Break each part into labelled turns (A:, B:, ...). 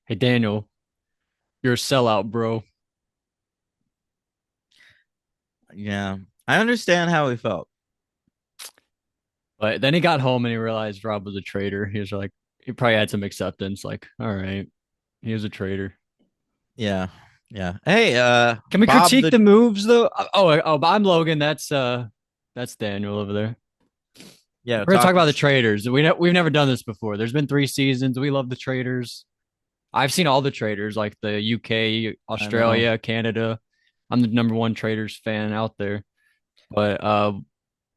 A: Hey Daniel, you're a sellout, bro.
B: Yeah, I understand how he felt.
A: But then he got home and he realized Rob was a traitor. He was like, he probably had some acceptance, like, all right, he was a traitor.
B: Yeah, yeah. Hey,
A: Can we
B: Bob
A: critique
B: the
A: the moves though? Oh, I'm Logan. That's Daniel over there.
B: yeah,
A: We're gonna talk
B: talk.
A: about the traders. We've never done this before. There's been 3 seasons. We love the traders. I've seen all the traders, like the UK,
B: I know.
A: Australia, Canada. I'm the number one traders fan out there. But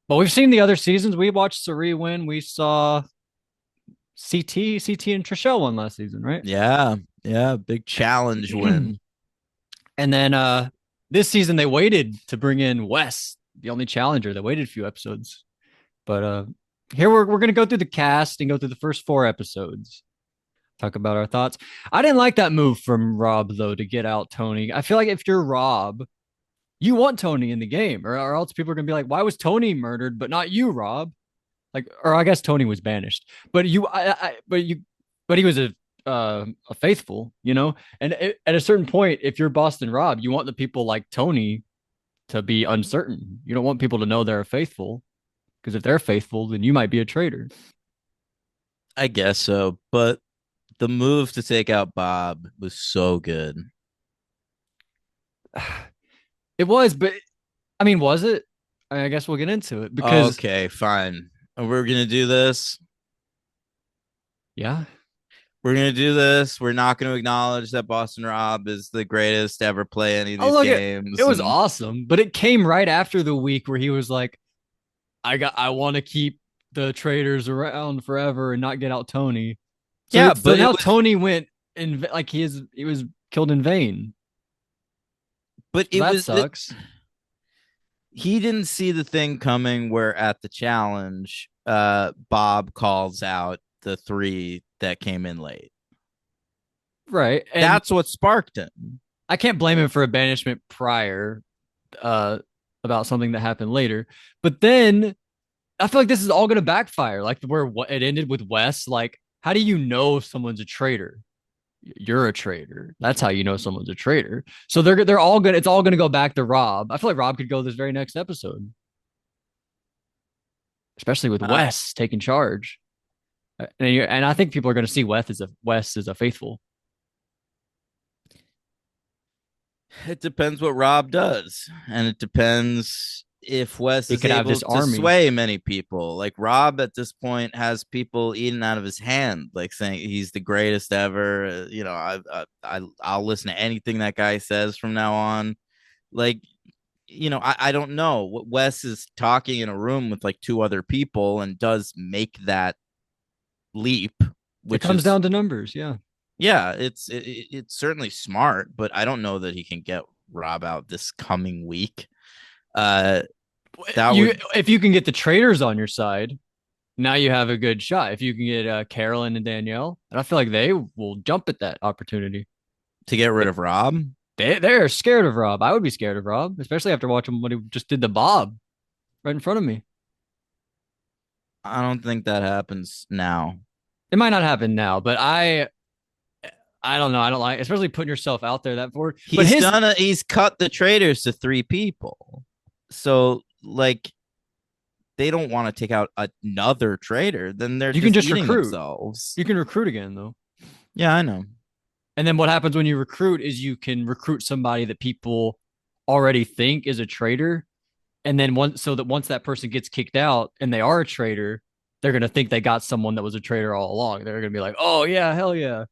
A: we've seen the other seasons. We watched Sari win. We saw CT and Trishelle won last season, right?
B: Yeah, yeah. Big challenge
A: And
B: win.
A: then this season they waited to bring in Wes, the only challenger. They waited a few episodes. But here we're gonna go through the cast and go through the first 4 episodes. Talk about our thoughts. I didn't like that move from Rob though to get out Tony. I feel like if you're Rob, you want Tony in the game, or else people are gonna be like, why was Tony murdered, but not you, Rob? Like, or I guess Tony was banished, but but he was a faithful, And at a certain point, if you're Boston Rob, you want the people like Tony to be uncertain. You don't want people to know they're faithful because if they're faithful, then you might be a traitor.
B: I guess so, but the move to take out Bob was so good.
A: It was, but I mean, was it? I guess we'll get into it because
B: Okay, fine. We're gonna do this.
A: yeah.
B: We're gonna do this. We're not gonna acknowledge that Boston Rob is the greatest to ever play any of
A: Oh
B: these
A: look, it
B: games,
A: was
B: and
A: awesome, but it came right after the week where he was like, I want to keep the traders around forever and not get out Tony. So
B: yeah,
A: so
B: but it
A: now
B: was,
A: Tony went in like he was killed in vain.
B: but
A: So
B: it
A: that
B: was
A: sucks.
B: he didn't see the thing coming where at the challenge Bob calls out the three that came in late.
A: Right. And
B: That's what sparked him.
A: I can't blame him for a banishment prior uh about something that happened later. But then I feel like this is all going to backfire. Like where it ended with Wes, like how do you know if someone's a traitor? You're a traitor. That's how you know someone's a traitor. So they're all gonna it's all gonna go back to Rob. I feel like Rob could go this very next episode, especially with
B: uh,
A: Wes taking charge. And I think people are gonna see Wes as a faithful.
B: it depends what Rob does, and it depends if Wes
A: He
B: is
A: could have
B: able
A: this
B: to
A: army.
B: sway many people. Like Rob at this point has people eating out of his hand, like saying he's the greatest ever. I'll listen to anything that guy says from now on. Like, I don't know what Wes is talking in a room with like two other people and does make that leap,
A: It
B: which
A: comes
B: is,
A: down to numbers, yeah.
B: yeah, it's certainly smart, but I don't know that he can get Rob out this coming week. Uh, that
A: You
B: would
A: if you can get the traders on your side, now you have a good shot. If you can get Carolyn and Danielle, and I feel like they will jump at that opportunity.
B: to get rid
A: They,
B: of Rob.
A: they're scared of Rob. I would be scared of Rob, especially after watching what he just did to Bob right in front of me.
B: I don't think that happens now.
A: It might not happen now, but I don't know. I don't like, especially putting yourself out there that forward. But
B: He's cut the traders to three people. So like they don't want to take out another trader, then they're
A: you can
B: just
A: just
B: eating
A: recruit.
B: themselves.
A: You can recruit again though.
B: Yeah, I know.
A: And then what happens when you recruit is you can recruit somebody that people already think is a traitor. And then once that person gets kicked out and they are a traitor, they're gonna think they got someone that was a traitor all along. They're gonna be like, "Oh yeah, hell yeah!"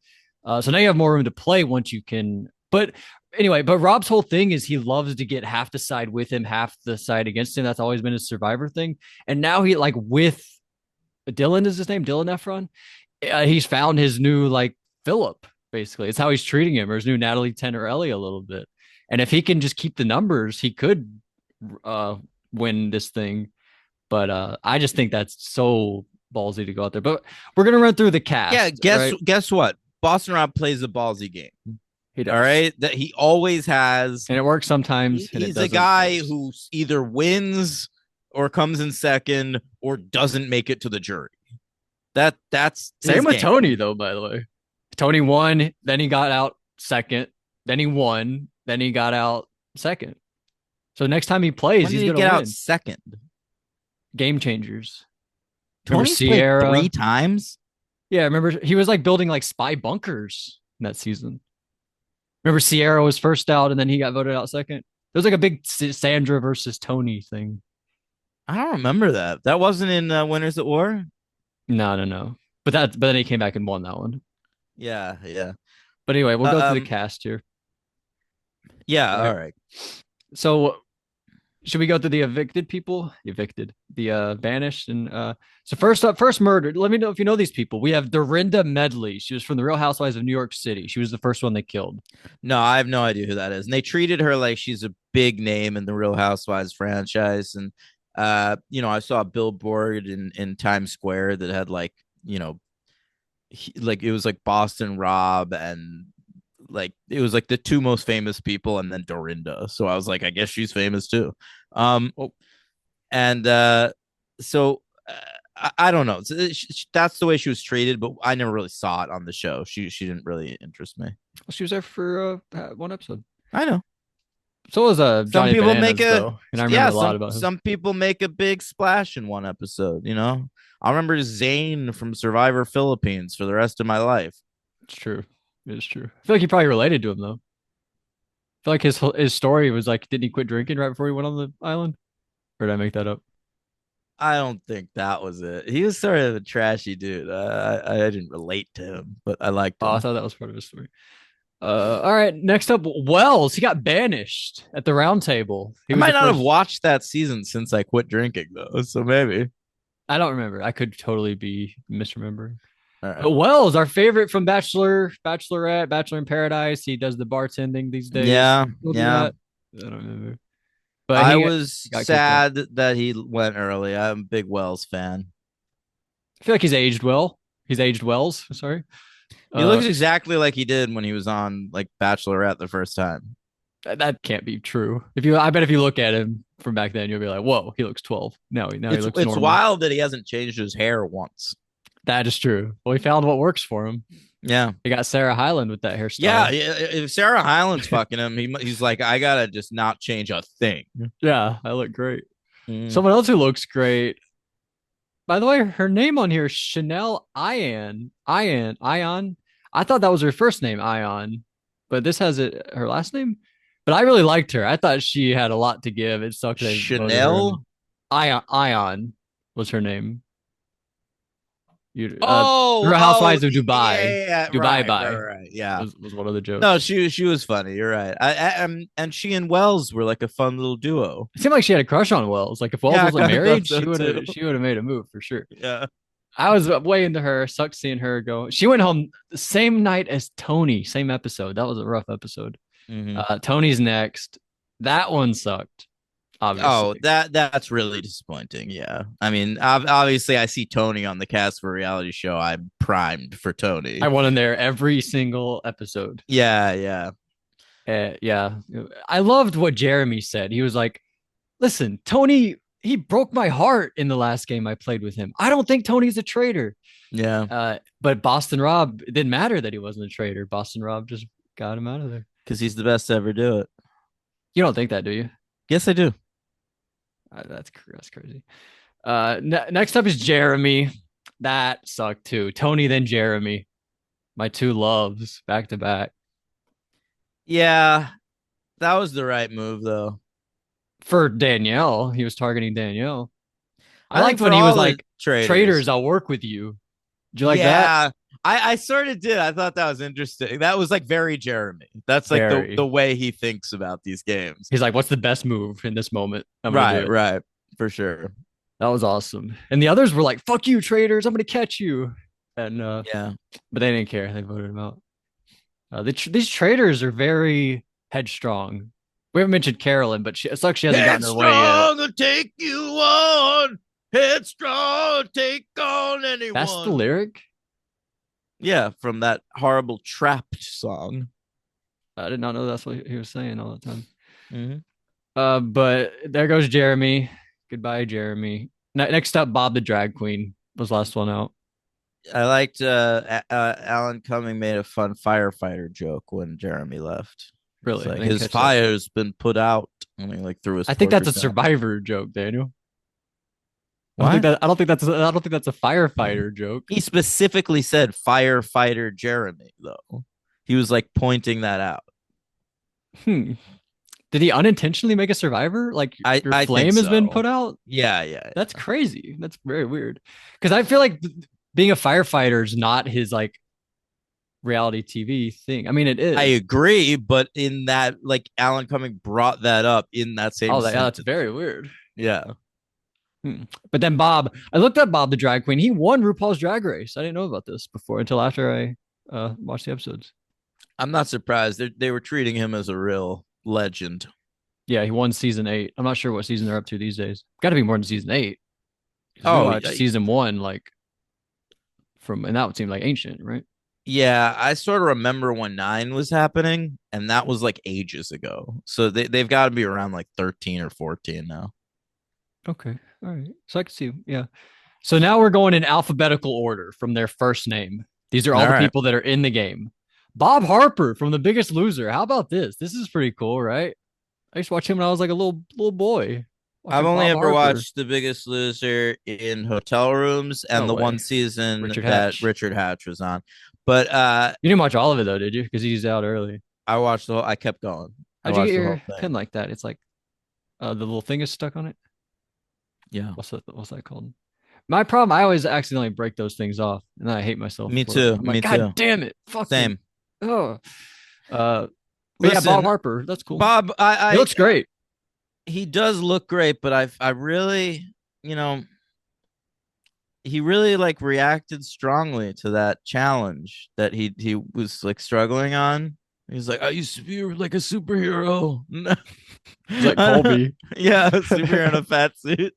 A: So now you have more room to play once you can. But anyway, but Rob's whole thing is he loves to get half the side with him, half the side against him. That's always been his survivor thing. And now he like with Dylan is his name, Dylan Efron. He's found his new like Philip. Basically, it's how he's treating him, or his new Natalie Tenorelli a little bit. And if he can just keep the numbers, he could uh, win this thing. But I just think that's so ballsy to go out there. But we're gonna run through the
B: Yeah,
A: cast,
B: guess
A: right?
B: guess what? Boston Rob plays a ballsy game.
A: He
B: All
A: does,
B: right, that he always has.
A: and it works sometimes, and it
B: He's a
A: doesn't
B: guy
A: always.
B: who either wins or comes in second or doesn't make it to the jury. That's
A: Same
B: his
A: with
B: game.
A: Tony, though. By the way, Tony won, then he got out second, then he won, then he got out second. So next time he plays,
B: When did
A: he's
B: he
A: gonna
B: get out
A: win.
B: second?
A: Game changers. Remember
B: Tony's played three
A: Sierra?
B: times.
A: Yeah, remember he was like building like spy bunkers in that season. Remember Sierra was first out and then he got voted out second. There was like a big Sandra versus Tony thing.
B: I don't remember that. That wasn't in Winners at War.
A: No, no, no. But then he came back and won that one.
B: Yeah, yeah.
A: But anyway, we'll
B: Uh,
A: go through the
B: um,
A: cast here.
B: yeah.
A: All
B: All
A: right.
B: right.
A: So should we go through the evicted people? Evicted, the banished, and so first up, first murdered. Let me know if you know these people. We have Dorinda Medley. She was from the Real Housewives of New York City. She was the first one they killed.
B: No, I have no idea who that is. And they treated her like she's a big name in the Real Housewives franchise. And I saw a billboard in Times Square that had like, like it was like Boston Rob and like it was like the two most famous people and then Dorinda. So I was like, I guess she's famous too. Um
A: Oh,
B: and so I don't know. That's the way she was treated, but I never really saw it on the show. She didn't really interest me.
A: she was there for one episode.
B: I know.
A: So was
B: Some
A: Johnny
B: people make
A: Bananas
B: a
A: though, and I remember
B: yeah,
A: a lot about him.
B: some people make a big splash in one episode. I remember Zane from Survivor Philippines for the rest of my life.
A: It's true. It is true. I feel like he probably related to him though. I feel like his story was like, didn't he quit drinking right before he went on the island? Or did I make that up?
B: I don't think that was it. He was sort of a trashy dude. I didn't relate to him, but I liked
A: Oh, I
B: him.
A: thought that was part of his story. All right. Next up, Wells. He got banished at the round table. He
B: I
A: was
B: might
A: the
B: not have
A: first.
B: watched that season since I quit drinking though, so maybe.
A: I don't remember. I could totally be misremembering.
B: All right.
A: But Wells, our favorite from Bachelor, Bachelorette, Bachelor in Paradise. He does the bartending these days.
B: Yeah,
A: Still do
B: yeah.
A: that? I don't remember. But
B: I
A: he
B: was
A: got kicked out.
B: sad that he went early. I'm a big Wells fan.
A: I feel like he's aged well. He's aged Wells. Sorry.
B: He
A: Uh,
B: looks exactly like he did when he was on like Bachelorette the first time.
A: that can't be true. I bet if you look at him from back then, you'll be like, "Whoa, he looks 12." Now he looks
B: It's
A: normal.
B: wild that he hasn't changed his hair once.
A: That is true. Well, he found what works for him.
B: Yeah.
A: He got Sarah Hyland with that
B: Yeah,
A: hairstyle.
B: if Sarah Hyland's fucking him, he's like, I gotta just not change a thing.
A: Yeah, I look great.
B: Mm.
A: Someone else who looks great. By the way, her name on here is Chanel Ion. Ion. Ion. I thought that was her first name, Ion, but this has it her last name. But I really liked her. I thought she had a lot to give. It sucked they voted her
B: Chanel.
A: in. Ion was her name. You
B: Oh,
A: Real
B: oh,
A: Housewives of Dubai.
B: yeah,
A: Dubai
B: right, right,
A: by
B: right. Yeah.
A: was one of the
B: No,
A: jokes.
B: she was funny. You're right. And she and Wells were like a fun little duo.
A: It seemed like she had a crush on Wells. Like if Wells
B: Yeah, I
A: wasn't
B: kind of thought
A: married,
B: so too.
A: she would have made a move for sure.
B: Yeah.
A: I was way into her. Sucked seeing her go. She went home the same night as Tony. Same episode. That was a rough episode.
B: Hmm.
A: Tony's next. That one sucked.
B: Oh,
A: Obviously,
B: that's really disappointing. Yeah. I mean, obviously, I see Tony on the cast for a reality show. I'm primed for
A: I
B: Tony.
A: want him there every single episode.
B: Yeah, yeah.
A: Yeah, I loved what Jeremy said. He was like, "Listen, Tony, he broke my heart in the last game I played with him. I don't think Tony's a traitor."
B: Yeah.
A: But Boston Rob, it didn't matter that he wasn't a traitor. Boston Rob just got him out of there.
B: Because he's the best to ever do it.
A: You don't think that, do you?
B: Yes, I do.
A: That's crazy. Next up is Jeremy. That sucked too. Tony, then Jeremy. My two loves back to back.
B: Yeah, that was the right move, though.
A: For Danielle, he was targeting Danielle. I
B: I think
A: liked
B: for
A: when he was
B: all the
A: like,
B: traders.
A: "Traitors, I'll work with you." Did you like that?
B: Yeah, I sort of did. I thought that was interesting. That was like very Jeremy. That's like the
A: Very.
B: way he thinks about these games.
A: He's like, "What's the best move in this moment? I'm gonna do
B: Right,
A: it."
B: right, for sure.
A: That was awesome. And the others were like, "Fuck you, traitors! I'm gonna catch you." And
B: Yeah.
A: but they didn't care. They voted him out. These traitors are very headstrong. We haven't mentioned Carolyn, but it sucks she hasn't gotten her way yet.
B: Headstrong to take you on. Headstrong, take on
A: That's the
B: anyone.
A: lyric.
B: Yeah, from that horrible Trapped song.
A: I did not know that's what he was saying all the time.
B: Mm-hmm.
A: But there goes Jeremy. Goodbye, Jeremy. Next up, Bob the drag queen was last one out.
B: I liked Alan Cumming made a fun firefighter joke when Jeremy left. It's
A: Really, I
B: like
A: didn't
B: his
A: catch that.
B: fire's been put out, and he like threw his
A: I think
B: torch
A: that's a
B: gun.
A: Survivor joke, Daniel.
B: What?
A: I don't think that's a firefighter joke.
B: He specifically said firefighter Jeremy though. He was like pointing that out.
A: Hmm. Did he unintentionally make a Survivor? Like your
B: I think
A: flame has been
B: so.
A: put out?
B: Yeah, yeah,
A: That's
B: yeah.
A: crazy. That's very weird. Because I feel like being a firefighter is not his like reality TV thing. I mean, it
B: I
A: is.
B: agree, but in that, like, Alan Cumming brought that up in that same
A: That's
B: sentence.
A: very weird.
B: Yeah,
A: Hmm. But then Bob, I looked up Bob the drag queen. He won RuPaul's Drag Race. I didn't know about this before until after I watched the episodes.
B: I'm not surprised. They were treating him as a real legend.
A: Yeah, he won season 8. I'm not sure what season they're up to these days. Got to be more than season 8 because we
B: Oh,
A: watched season 1 like from, and that would seem like ancient, right?
B: yeah. I sort of remember when 9 was happening, and that was like ages ago. So they've got to be around like 13 or 14 now.
A: Okay, all right. So I can see, yeah. So now we're going in alphabetical order from their first name. These are
B: All
A: all the
B: right.
A: people that are in the game. Bob Harper from The Biggest Loser. How about this? This is pretty cool, right? I used to watch him when I was like a little boy,
B: I've
A: watching
B: only
A: Bob
B: ever
A: Harper.
B: watched The Biggest Loser in hotel rooms
A: No
B: and the one
A: way.
B: season
A: Richard
B: that
A: Hatch.
B: Richard Hatch was on. But
A: You didn't watch all of it though, did you? Because he's out early.
B: I watched the whole. I kept going. I
A: How'd you get
B: watched the
A: your
B: whole
A: pen
B: thing.
A: like that? It's like the little thing is stuck on it.
B: Yeah.
A: What's that called? My problem, I always accidentally break those things off, and I hate myself
B: Me
A: for it.
B: too.
A: I'm like,
B: Me
A: God
B: too.
A: damn it, fucking,
B: Same.
A: oh. Uh, but yeah, Bob
B: Listen,
A: Harper, that's cool.
B: Bob.
A: He looks great.
B: He does look great, but I really, you know, he really like reacted strongly to that challenge that he was like struggling on. He's like, I used to be like a superhero.
A: He's like Colby.
B: Yeah, a superhero in a fat suit.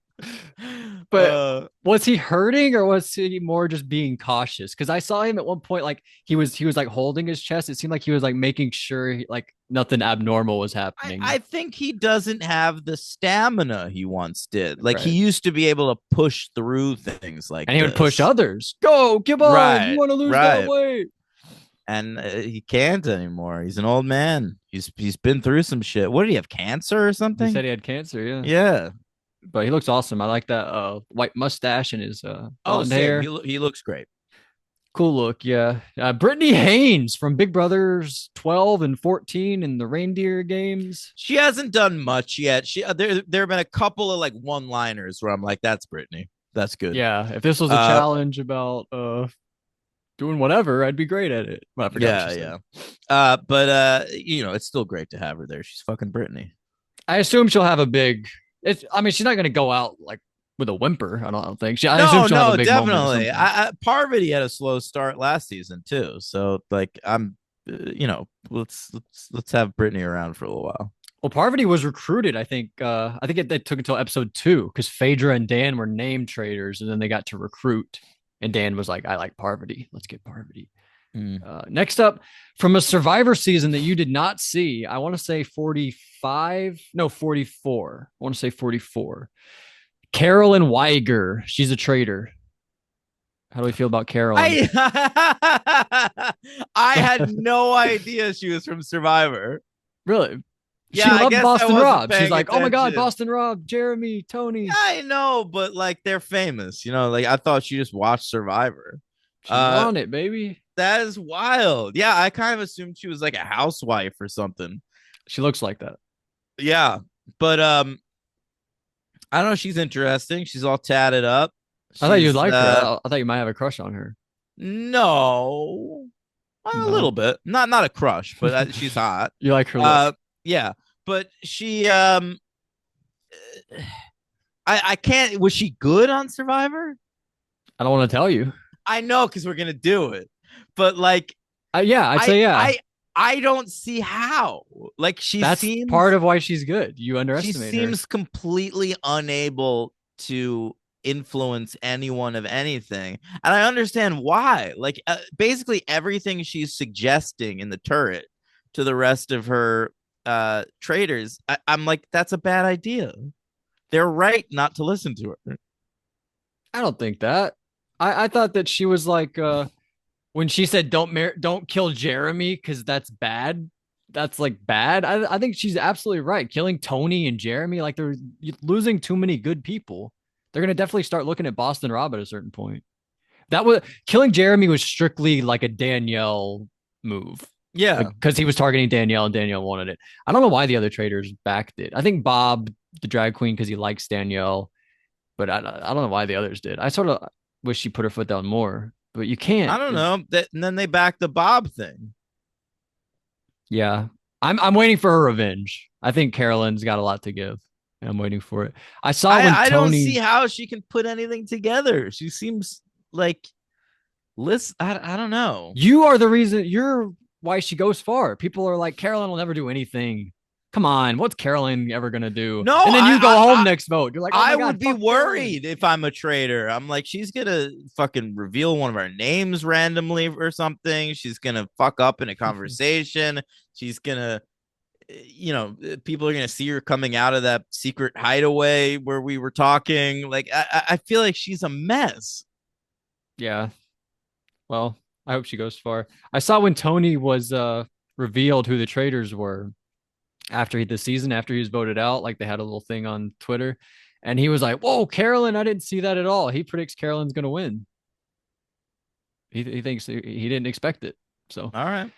A: But was he hurting or was he more just being cautious? Because I saw him at one point, like he was like holding his chest. It seemed like he was like making sure like nothing abnormal was happening.
B: I think he doesn't have the stamina he once did. Like he
A: Right.
B: used to be able to push through things like
A: And he would push
B: this.
A: others. Go, come on. You
B: Right,
A: want to lose that
B: right.
A: weight.
B: And he can't anymore. He's an old man. He's been through some shit. What did he have? Cancer or
A: He
B: something?
A: said he had cancer, yeah.
B: Yeah.
A: But he looks awesome. I like that white mustache and his
B: Oh,
A: blonde
B: same.
A: hair.
B: He looks great.
A: Cool look, yeah. Brittany Haynes from Big Brothers 12 and 14 in the reindeer games.
B: She hasn't done much yet. There have been a couple of like one liners where I'm like, that's Brittany. That's good.
A: Yeah, if this was a
B: Uh,
A: challenge about doing whatever, I'd be great at it. Well, I forgot what she
B: yeah,
A: said.
B: yeah. But it's still great to have her there. She's fucking Brittany.
A: I assume she'll have a big. It's. I mean, she's not going to go out like with a whimper. I don't think. I assume
B: No,
A: she'll have a
B: no,
A: big moment or
B: definitely.
A: something.
B: Parvati had a slow start last season too. So like, let's have Brittany around for a little while.
A: Well, Parvati was recruited. I think. I think it took until episode 2 because Phaedra and Dan were named traitors, and then they got to recruit. And Dan was like, "I like Parvati. Let's get Parvati."
B: Mm.
A: Next up, from a Survivor season that you did not see, I want to say 45. No, 44. I want to say 44. Carolyn Weiger. She's a traitor. How do we feel about Carolyn?
B: I I had no idea she was from Survivor.
A: Really? She
B: Yeah, I
A: loved
B: guess I
A: Boston
B: wasn't
A: Rob. She's
B: paying
A: like, oh my God,
B: attention.
A: Boston Rob, Jeremy,
B: Yeah,
A: Tony.
B: I know, but like they're famous, like I thought she just watched Survivor.
A: She's
B: Uh
A: on it, baby.
B: that is wild. Yeah, I kind of assumed she was like a housewife or something.
A: She looks like that.
B: Yeah. But I don't know, she's interesting. She's all tatted up.
A: I thought you'd
B: She's
A: like her. I thought you might have a crush on her.
B: no. A little
A: No.
B: bit. Not a crush, but she's hot.
A: You like her look.
B: Uh yeah, but she I can't. Was she good on Survivor?
A: I don't want to tell you.
B: I know because we're gonna do it, but like
A: Yeah, I'd
B: I
A: say yeah.
B: I I don't see how. Like
A: That's part of why she's good. You
B: she
A: underestimate her.
B: seems completely unable to influence anyone of anything, and I understand why. Like basically everything she's suggesting in the turret to the rest of her traders, I'm like, that's a bad idea. They're right not to listen to her.
A: I don't think that. I thought that she was like when she said don't kill Jeremy because that's bad. That's like bad. I think she's absolutely right. Killing Tony and Jeremy, like they're losing too many good people. They're gonna definitely start looking at Boston Rob at a certain point. That was killing Jeremy was strictly like a Danielle move. Like
B: Yeah,
A: because he was targeting Danielle and Danielle wanted it. I don't know why the other traders backed it. I think Bob, the drag queen, because he likes Danielle, but I don't know why the others did. I sort of wish she put her foot down more, but you
B: I
A: can't.
B: don't know. And then they backed the Bob thing.
A: Yeah, I'm waiting for her revenge. I think Carolyn's got a lot to give, and I'm waiting for it. I saw when
B: I don't see
A: Tony,
B: how she can put anything together. She seems like listen. I don't know.
A: you are the reason. You're why she goes far. People are like Carolyn will never do anything. Come on, what's Carolyn ever gonna do?
B: No,
A: And then you go home next vote. You're like, oh
B: I
A: my
B: would
A: god,
B: be
A: fuck Carolyn.
B: worried if I'm a traitor. I'm like, she's gonna fucking reveal one of our names randomly or something. She's gonna fuck up in a conversation. She's gonna, people are gonna see her coming out of that secret hideaway where we were talking. Like, I feel like she's a mess.
A: Yeah. Well, I hope she goes far. I saw when Tony was revealed who the traitors were after the season, after he was voted out, like they had a little thing on Twitter. And he was like, whoa, Carolyn, I didn't see that at all. He predicts Carolyn's gonna win. He thinks he didn't expect it. So
B: All right.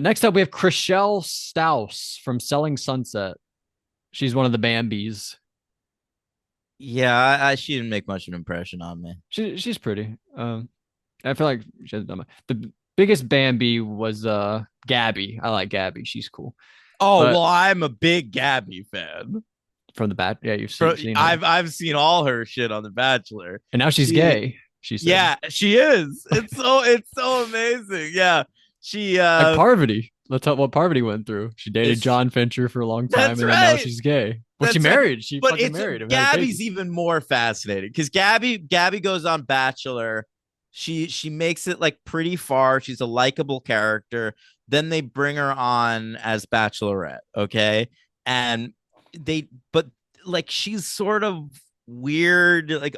A: next up we have Chriselle Staus from Selling Sunset. She's one of the Bambis.
B: Yeah, she didn't make much of an impression on me.
A: She's pretty. I feel like she hasn't done much. The biggest Bambi was Gabby. I like Gabby. She's cool.
B: Oh
A: But
B: well, I'm a big Gabby fan.
A: from the bat, yeah, you've seen her.
B: I've seen all her shit on The Bachelor.
A: And now she's
B: She
A: gay, she said.
B: Yeah, she is. It's so amazing. Yeah. She
A: Like Parvati. Let's talk what Parvati went through. She dated
B: it's
A: John Fincher for a long time,
B: That's
A: and then now
B: right.
A: she's gay. Well, she
B: That's right.
A: married. She
B: But
A: fucking
B: it's
A: married and had a
B: Gabby's
A: baby.
B: even more fascinating because Gabby goes on Bachelor. She makes it like pretty far. She's a likable character. Then they bring her on as Bachelorette, okay? And but like she's sort of weird, like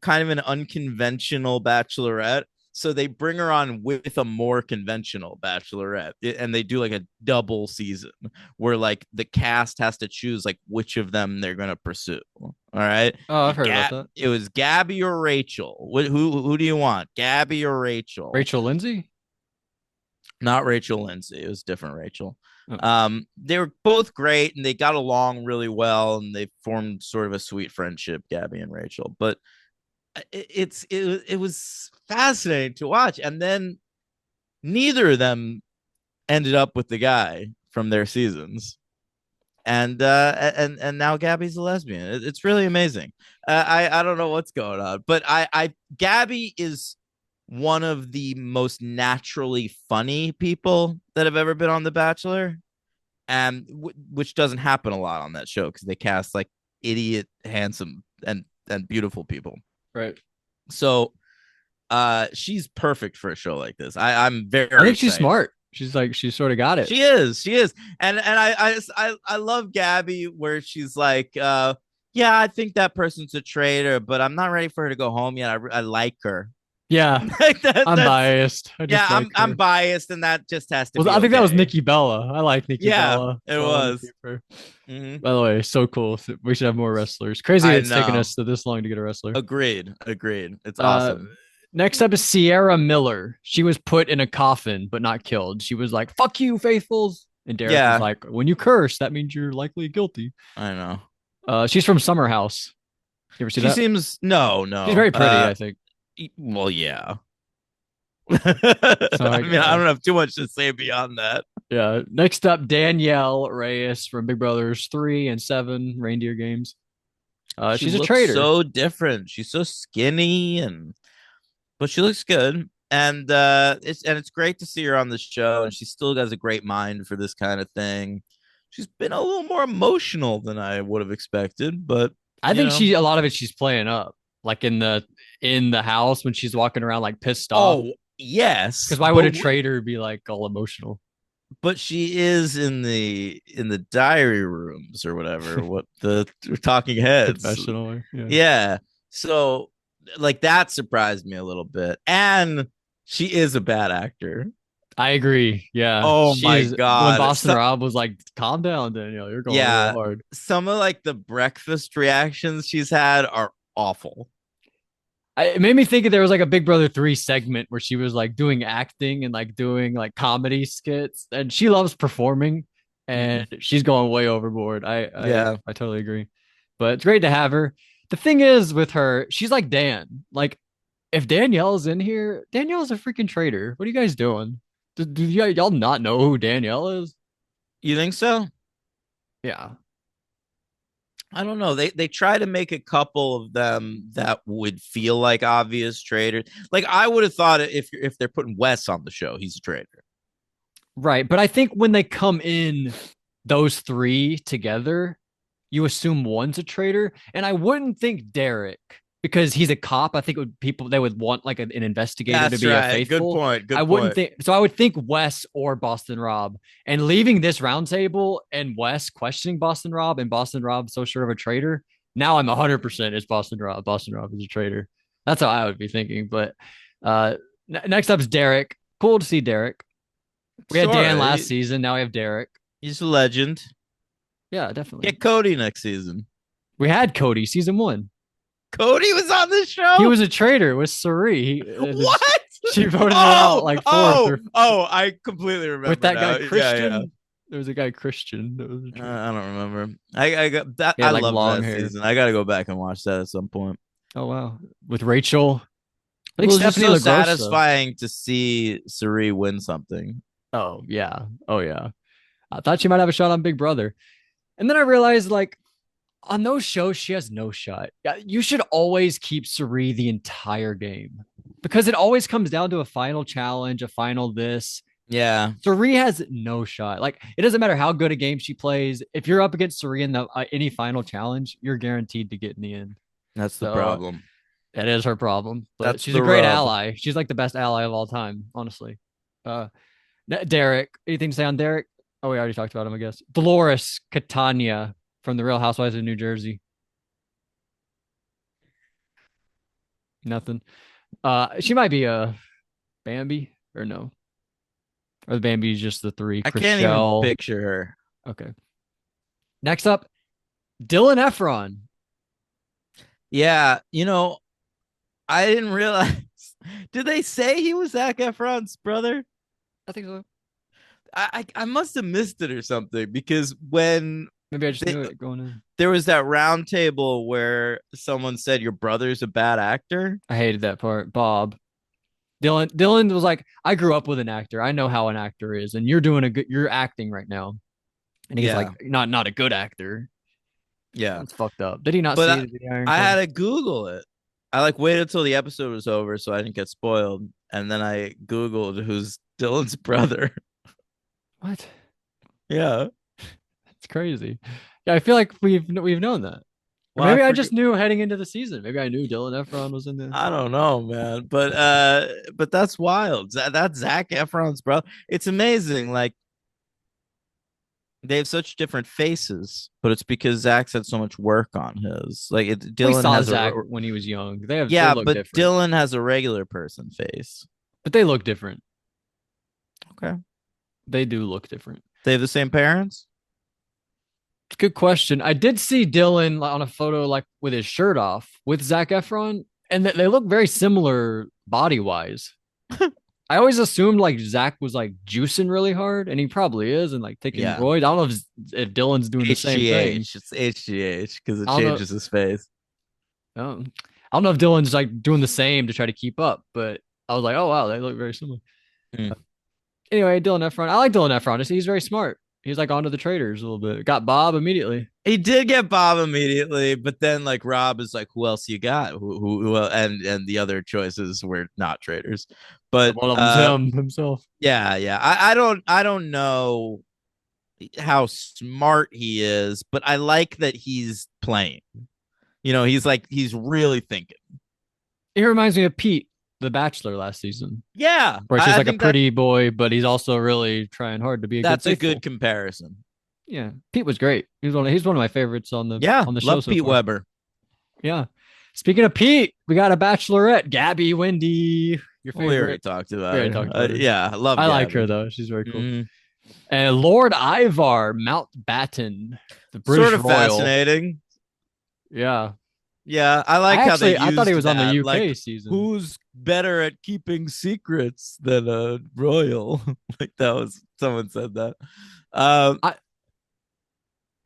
B: kind of an unconventional Bachelorette. So they bring her on with a more conventional Bachelorette, and they do like a double season where like the cast has to choose like which of them they're gonna pursue. All right,
A: Oh, I've heard about that.
B: It was Gabby or Rachel. Who do you want, Gabby or Rachel?
A: Rachel Lindsay?
B: Not Rachel Lindsay. It was different Rachel.
A: Oh,
B: They were both great and they got along really well and they formed sort of a sweet friendship, Gabby and Rachel. But it was fascinating to watch. And then neither of them ended up with the guy from their seasons. And now Gabby's a lesbian. It's really amazing. I don't know what's going on, but I Gabby is one of the most naturally funny people that have ever been on The Bachelor, and which doesn't happen a lot on that show because they cast like idiot, handsome, and beautiful people.
A: right.
B: So, she's perfect for a show like this. I'm
A: I
B: very
A: think she's
B: excited.
A: smart. She's like she sort of got it.
B: She is, and I love Gabby where she's like, yeah, I think that person's a traitor, but I'm not ready for her to go home yet. I like her.
A: Yeah,
B: Like
A: I'm
B: that's
A: biased. I
B: yeah,
A: just like
B: I'm
A: her.
B: biased, and that just has to
A: Well,
B: be
A: I think that was
B: okay.
A: Nikki Bella. I like Nikki
B: Yeah,
A: Bella,
B: it
A: so I wanted to
B: was.
A: keep her.
B: Mm-hmm.
A: By the way, so cool. We should have more wrestlers. Crazy
B: I
A: it's taken
B: know.
A: us to this long to get a wrestler.
B: Agreed. It's
A: Uh,
B: awesome.
A: next up is Sierra Miller. She was put in a coffin but not killed. She was like, "Fuck you, faithfuls," and Derek was
B: Yeah,
A: like, "When you curse, that means you're likely guilty."
B: I know.
A: She's from Summer House. You ever see
B: She
A: that?
B: seems
A: She's
B: no.
A: very pretty, I think.
B: Well, yeah.
A: So
B: I
A: like,
B: mean, I don't have too much to say beyond that.
A: yeah. Next up, Danielle Reyes from Big Brothers 3 and 7 Reindeer Games.
B: She
A: She's a
B: looks
A: traitor.
B: so different. She's so skinny and but she looks good. And it's great to see her on the show and she still has a great mind for this kind of thing. She's been a little more emotional than I would have expected, but
A: I
B: you
A: think
B: know.
A: she a lot of it she's playing up, like in the house when she's walking around like pissed off.
B: Oh, yes,
A: Because why would a traitor be like all emotional?
B: but she is in the diary rooms or whatever, what the talking heads.
A: Confessional. Yeah.
B: Yeah. So like that surprised me a little bit. And she is a bad actor.
A: I agree. Yeah.
B: Oh
A: She
B: my
A: is when
B: god.
A: Boston
B: So,
A: Rob was like, calm down, Danielle. You're going a little
B: yeah,
A: hard.
B: some of like the breakfast reactions she's had are awful.
A: It made me think there was like a Big Brother 3 segment where she was like doing acting and like doing like comedy skits. And she loves performing and
B: Mm,
A: she's going way overboard.
B: yeah.
A: I totally agree. But it's great to have her. The thing is with her, she's like Dan. Like if Danielle's in here, Danielle's a freaking traitor. What are you guys doing? Do y'all not know who Danielle is?
B: You think so?
A: Yeah.
B: I don't know. They try to make a couple of them that would feel like obvious traitors. Like I would have thought if they're putting Wes on the show, he's a traitor.
A: Right. But I think when they come in, those three together, you assume one's a traitor. And I wouldn't think Derek because he's a cop. I think it would people they would want like an investigator to
B: That's
A: be a
B: right. Good
A: faithful.
B: point.
A: I
B: Good
A: wouldn't
B: point.
A: think so. I would think Wes or Boston Rob, and leaving this roundtable and Wes questioning Boston Rob and Boston Rob so sure of a traitor. Now I'm 100% it's Boston Rob. Boston Rob is a traitor. That's how I would be thinking. But uh, next up is Derek. Cool to see Derek. We had Dan
B: Sure.
A: last season. Now we have Derek.
B: He's a legend.
A: Yeah, definitely.
B: Get Cody next season.
A: We had Cody season one.
B: Cody was on this
A: He
B: show.
A: was a traitor with Sari.
B: What?
A: She voted him out
B: Oh,
A: like fourth
B: oh,
A: or
B: oh! I completely
A: with
B: remember
A: that guy
B: now. Yeah, yeah.
A: Christian. There was a guy Christian that was a traitor.
B: I don't remember. I got that.
A: He
B: I
A: had like
B: loved
A: long
B: that
A: hair.
B: season. I got to go back and watch that at some point.
A: Oh wow. With Rachel. I
B: It
A: think
B: was just
A: Stephanie
B: so
A: LaGrossa.
B: satisfying to see Suri win something.
A: Oh yeah. Oh yeah. I thought she might have a shot on Big Brother. And then I realized like on those shows, she has no shot. Yeah, you should always keep Sari the entire game because it always comes down to a final challenge, a final this.
B: Yeah,
A: Sari has no shot. Like it doesn't matter how good a game she plays. If you're up against Sari in the any final challenge, you're guaranteed to get in the end.
B: that's the
A: So
B: problem.
A: that is her problem. But
B: That's
A: she's a
B: the
A: great
B: rub.
A: ally. She's like the best ally of all time, honestly. Uh, Derek, anything to say on Derek? Oh, we already talked about him, I guess. Dolores Catania from the Real Housewives of New Jersey. Nothing. She might be a Bambi or no, or the Bambi is just the three.
B: I can't even
A: Chriselle.
B: picture her.
A: Okay. Next up, Dylan Efron.
B: Yeah, I didn't realize. Did they say he was Zac Efron's brother?
A: I think so.
B: I must have missed it or something because when
A: Maybe I just
B: they,
A: knew it going in.
B: there was that round table where someone said your brother's a bad actor.
A: I hated that part. Bob. Dylan was like, I grew up with an actor. I know how an actor is, and you're acting right now. And he's like,
B: Yeah,
A: not a good actor.
B: yeah.
A: That's fucked up. Did he not
B: But
A: see the Iron
B: I had
A: Claw?
B: to Google it. I like waited until the episode was over so I didn't get spoiled, and then I Googled who's Dylan's brother.
A: What?
B: Yeah.
A: That's crazy. Yeah, I feel like we've known that. Or
B: Well, I
A: maybe I
B: forget.
A: just knew heading into the season. Maybe I knew Dylan Efron was in the.
B: I don't know, man. But that's wild. That's Zac Efron's brother. It's amazing. Like they have such different faces, but it's because Zach's had so much work on his. Like
A: We
B: Dylan
A: saw
B: has
A: Zach when he was young. They
B: yeah,
A: look
B: but
A: different,
B: Dylan has a regular person face.
A: but they look different.
B: Okay.
A: They do look different.
B: They have the same parents?
A: Good question. I did see Dylan on a photo like with his shirt off with Zach Efron, and they look very similar body wise. I always assumed like Zach was like juicing really hard, and he probably is, and like taking
B: Yeah.
A: roids. I don't know if Dylan's doing the same thing.
B: HGH. It's HGH because it
A: I don't know.
B: changes his face.
A: I don't know if Dylan's like doing the same to try to keep up, but I was like, oh wow, they look very similar.
B: Mm.
A: Anyway, Dylan Efron. I like Dylan Efron. He's very smart. He's like onto the Traitors a little bit. Got Bob immediately.
B: He did get Bob immediately, but then like Rob is like, "Who else you got?" And the other choices were not traitors, but
A: One of them's him himself.
B: yeah, yeah. I don't know how smart he is, but I like that he's playing. He's really thinking.
A: He reminds me of Pete, the Bachelor last season,
B: Yeah,
A: where it's just
B: I
A: like a
B: think that
A: pretty boy, but he's also really trying hard to be a good
B: that's a
A: faithful.
B: good comparison.
A: Yeah, Pete was great. He's one of my favorites
B: Yeah,
A: on the show
B: love
A: so
B: Pete
A: far.
B: Weber.
A: Yeah. Speaking of Pete, we got a bachelorette, Gabby Wendy, your
B: We already
A: favorite.
B: talked
A: We
B: about
A: already
B: her.
A: talked about her.
B: Yeah, I love
A: I like her
B: Gabby.
A: though. She's very cool.
B: Mm,
A: And Lord Ivar Mountbatten, the
B: sort
A: British
B: of
A: royal.
B: fascinating.
A: Yeah.
B: Yeah, I like how they
A: I thought he
B: used
A: was on the
B: that. Like,
A: UK season.
B: who's better at keeping secrets than a royal? Like that was someone said that. Um,
A: I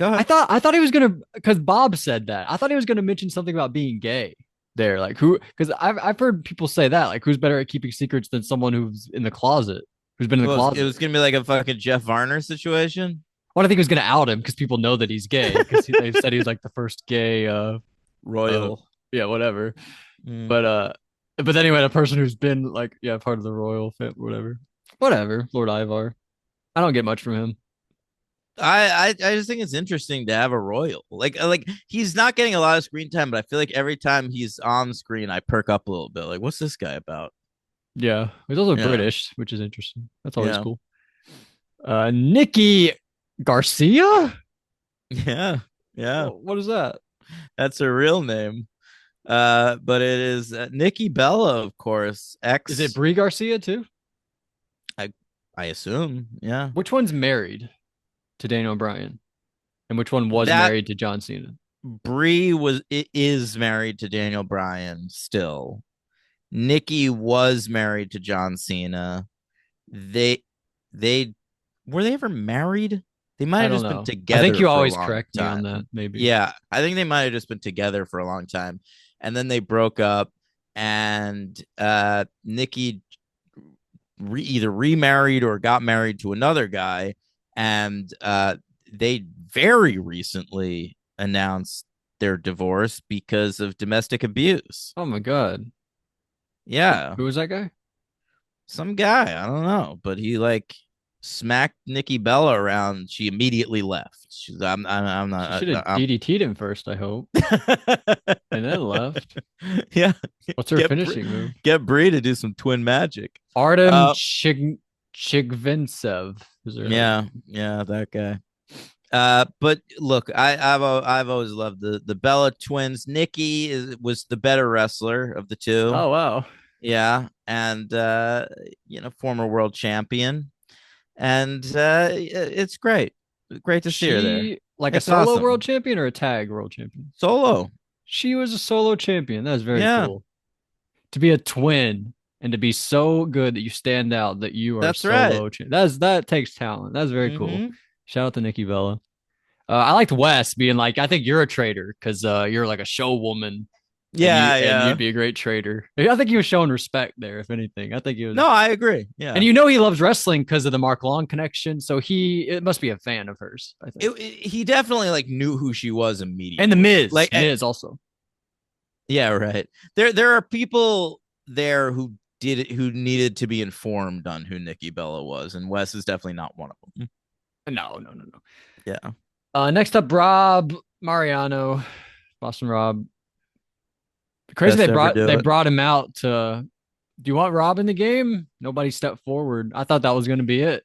B: Go ahead.
A: I thought he was gonna because Bob said that. I thought he was gonna mention something about being gay there. Like who because I've heard people say that, like who's better at keeping secrets than someone who's in the closet, who's been in the
B: Well, it
A: closet.
B: was gonna be like a fucking Jeff Varner situation.
A: Well, I think he was gonna out him because people know that he's gay because they said he's like the first gay uh
B: Royal.
A: yeah, whatever.
B: Mm.
A: But then he had a person who's been like, yeah, part of the royal family, whatever. Whatever, Lord Ivar. I don't get much from him.
B: I just think it's interesting to have a royal. Like he's not getting a lot of screen time, but I feel like every time he's on screen, I perk up a little bit. Like, what's this guy about?
A: Yeah. He's also
B: Yeah,
A: British, which is interesting. That's always
B: yeah,
A: cool. Nikki Garcia?
B: yeah, yeah.
A: What is that?
B: That's her real name. But it is Nikki Bella, of course.
A: Is it
B: Ex.
A: Brie Garcia too?
B: I I assume. Yeah.
A: Which one's married to Daniel Bryan? And which one was
B: That
A: married to John Cena?
B: Brie is married to Daniel Bryan still. Nikki was married to John Cena. They they were they ever married? They might
A: I
B: have
A: don't
B: just been
A: know. I think
B: together
A: you
B: for a
A: always
B: long
A: correct me on that,
B: time.
A: maybe.
B: Yeah, I think they might have just been together for a long time. And then they broke up and Nikki either remarried or got married to another guy and they very recently announced their divorce because of domestic abuse.
A: Oh my god.
B: Yeah,
A: Who was that guy?
B: some guy, I don't know, but he like smacked Nikki Bella around. She immediately left. I'm
A: She
B: not.
A: should have DDT'd him first, I hope. And then left.
B: Yeah,
A: What's her
B: get
A: finishing move?
B: get Brie to do some twin magic.
A: Artem
B: Uh,
A: Chigvintsev is her
B: yeah,
A: husband.
B: yeah, that guy. But look, I've always loved the Bella twins. Nikki was the better wrestler of the two.
A: Oh wow.
B: Yeah, and former world champion, and it's great to see her there.
A: She like a
B: It's
A: solo world
B: awesome.
A: champion or a tag world champion?
B: Solo.
A: She was a solo champion. That's very
B: Yeah,
A: cool. To be a twin and to be so good that you stand out that you are
B: that's right.
A: solo that takes talent. That's very cool.
B: Mm-hmm.
A: Shout out to Nikki Bella. I liked Wes being like, I think you're a traitor because you're like a show woman
B: Yeah,
A: and
B: yeah.
A: you'd be a great traitor. I think he was showing respect there, if anything. I think he was,
B: No, I agree.
A: and
B: Yeah.
A: you know he loves wrestling because of the Mark Long connection. So it must be a fan of hers. I think.
B: He definitely like knew who she was
A: And the
B: immediately.
A: Miz, Miz also.
B: Yeah, right. There are people there who needed to be informed on who Nikki Bella was, and Wes is definitely not one of them.
A: No, no, no, no.
B: Yeah.
A: Next up, Rob Mariano, Boston Rob. Crazy
B: Best to ever do
A: they
B: it.
A: brought him out to. Do you want Rob in the game? Nobody stepped forward. I thought that was going to be it.